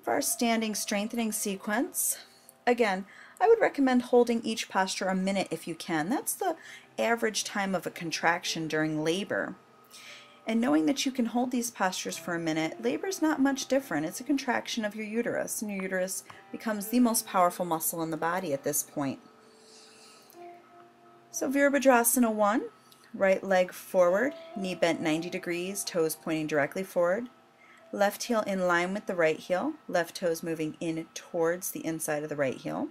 For our standing strengthening sequence, again, I would recommend holding each posture a minute if you can. That's the average time of a contraction during labor. And knowing that you can hold these postures for a minute, labor is not much different. It's a contraction of your uterus, and your uterus becomes the most powerful muscle in the body at this point. So Virabhadrasana 1, right leg forward, knee bent 90 degrees, toes pointing directly forward. Left heel in line with the right heel, left toes moving in towards the inside of the right heel.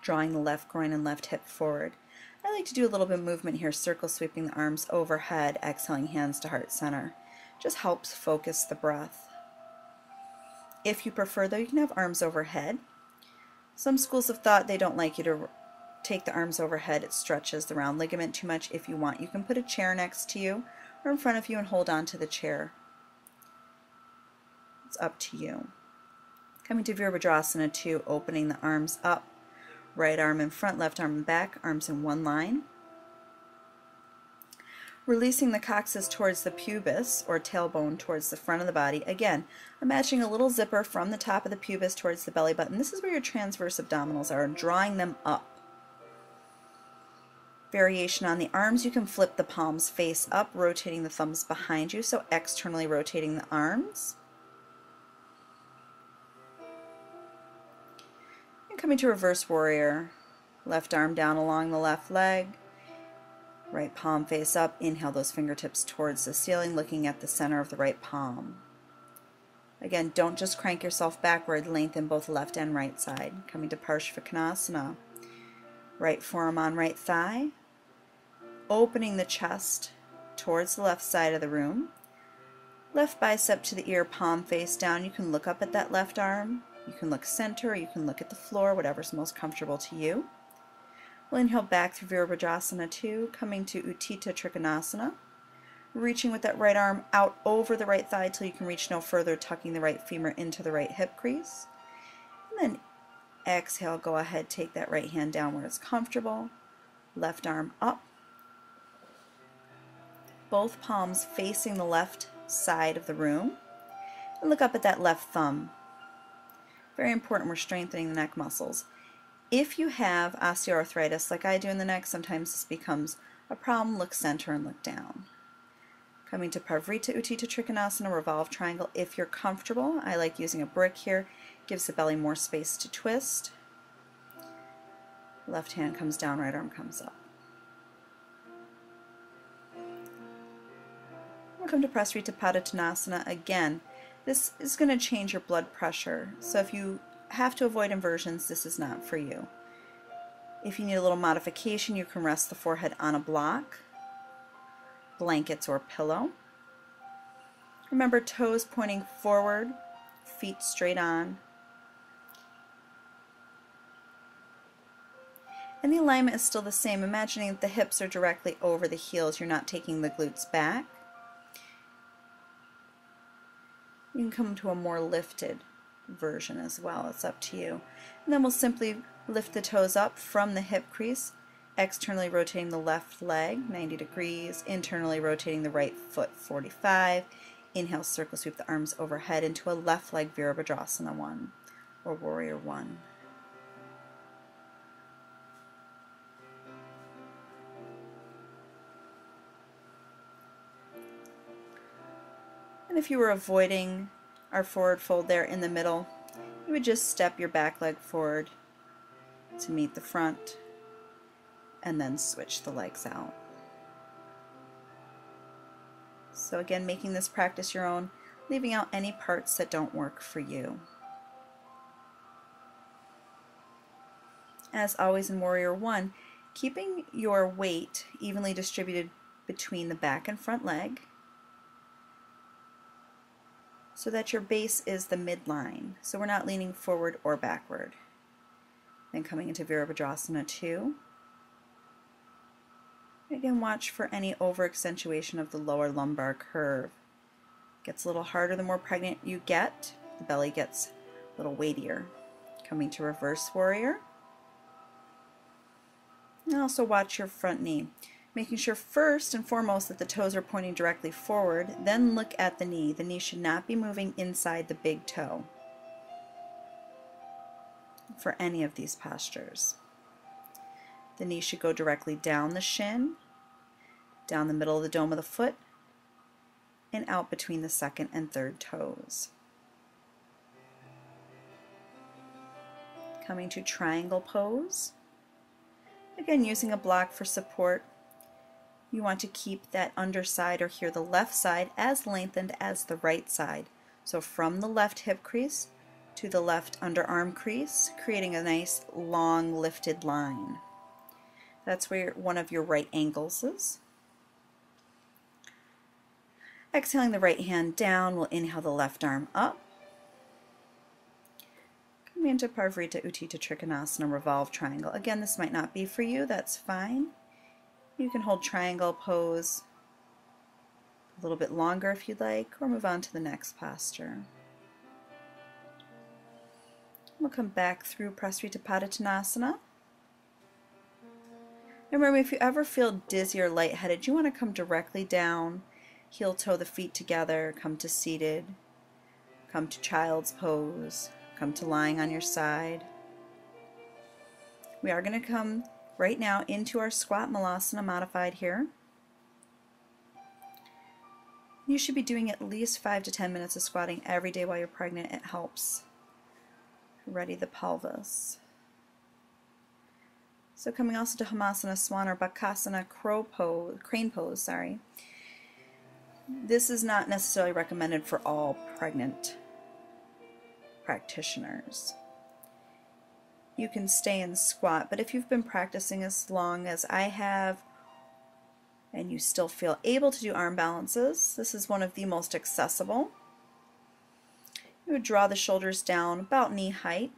Drawing the left groin and left hip forward. I like to do a little bit of movement here, circle sweeping the arms overhead, exhaling hands to heart center. Just helps focus the breath. If you prefer, though, you can have arms overhead. Some schools of thought they don't like you to take the arms overhead. It stretches the round ligament too much. If you want, you can put a chair next to you or in front of you and hold on to the chair. It's up to you. Coming to Virabhadrasana 2, opening the arms up. Right arm in front, left arm in back, arms in one line. Releasing the coccyx towards the pubis or tailbone towards the front of the body. Again, imagining a little zipper from the top of the pubis towards the belly button. This is where your transverse abdominals are, drawing them up. Variation on the arms, you can flip the palms face up, rotating the thumbs behind you, so externally rotating the arms. Coming to reverse warrior, left arm down along the left leg, right palm face up, inhale those fingertips towards the ceiling, looking at the center of the right palm. Again, don't just crank yourself backward, lengthen both left and right side. Coming to Parshvakonasana, right forearm on right thigh, opening the chest towards the left side of the room, left bicep to the ear, palm face down. You can look up at that left arm. You can look center, or you can look at the floor, whatever's most comfortable to you. We'll inhale back through Virabhadrasana 2, coming to Utthita Trikonasana. Reaching with that right arm out over the right thigh till you can reach no further, tucking the right femur into the right hip crease. And then exhale, go ahead, take that right hand down where it's comfortable. Left arm up. Both palms facing the left side of the room. And look up at that left thumb. Very important, we're strengthening the neck muscles. If you have osteoarthritis like I do in the neck, sometimes this becomes a problem. Look center and look down. Coming to Parivrtta Utthita Trikonasana, revolve triangle. If you're comfortable, I like using a brick here. Gives the belly more space to twist. Left hand comes down, right arm comes up. We'll come to Prasarita Padottanasana again. This is going to change your blood pressure, so if you have to avoid inversions, this is not for you. If you need a little modification, you can rest the forehead on a block, blankets, or pillow. Remember, toes pointing forward, feet straight on. And the alignment is still the same, imagining that the hips are directly over the heels. You're not taking the glutes back. You can come to a more lifted version as well. It's up to you. And then we'll simply lift the toes up from the hip crease, externally rotating the left leg 90 degrees, internally rotating the right foot 45. Inhale, circle sweep the arms overhead into a left leg Virabhadrasana 1 or Warrior 1. And if you were avoiding our forward fold there in the middle, you would just step your back leg forward to meet the front and then switch the legs out. So again, making this practice your own, leaving out any parts that don't work for you. As always in Warrior 1, keeping your weight evenly distributed between the back and front leg, so that your base is the midline, so we're not leaning forward or backward. Then coming into Virabhadrasana 2. Again, watch for any over-accentuation of the lower lumbar curve. Gets a little harder the more pregnant you get. The belly gets a little weightier. Coming to Reverse Warrior. And also watch your front knee. Making sure first and foremost that the toes are pointing directly forward, then look at the knee. The knee should not be moving inside the big toe. for any of these postures. The knee should go directly down the shin, down the middle of the dome of the foot, and out between the second and third toes. Coming to triangle pose. Again, using a block for support. You want to keep that underside, or here the left side, as lengthened as the right side. So from the left hip crease to the left underarm crease, creating a nice long lifted line. That's where one of your right angles is. Exhaling the right hand down, we'll inhale the left arm up. Coming into Parvarita Utthita Trikonasana, revolve triangle. Again, this might not be for you, that's fine. You can hold triangle pose a little bit longer if you'd like, or move on to the next posture. We'll come back through Prasarita Padottanasana. And remember, if you ever feel dizzy or lightheaded, you want to come directly down, heel toe the feet together, come to seated, come to child's pose, come to lying on your side. We are going to come right now into our squat Malasana modified here. You should be doing at least 5 to 10 minutes of squatting every day while you're pregnant. It helps ready the pelvis. So coming also to Hamasana, Swan, or Bakasana, crane pose. This is not necessarily recommended for all pregnant practitioners. You can stay in squat, but if you've been practicing as long as I have and you still feel able to do arm balances, this is one of the most accessible. You would draw the shoulders down about knee height,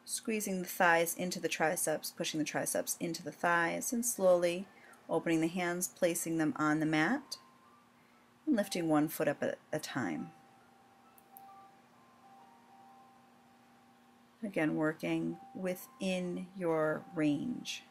squeezing the thighs into the triceps, pushing the triceps into the thighs, and slowly opening the hands, placing them on the mat, and lifting one foot up at a time. Again, working within your range.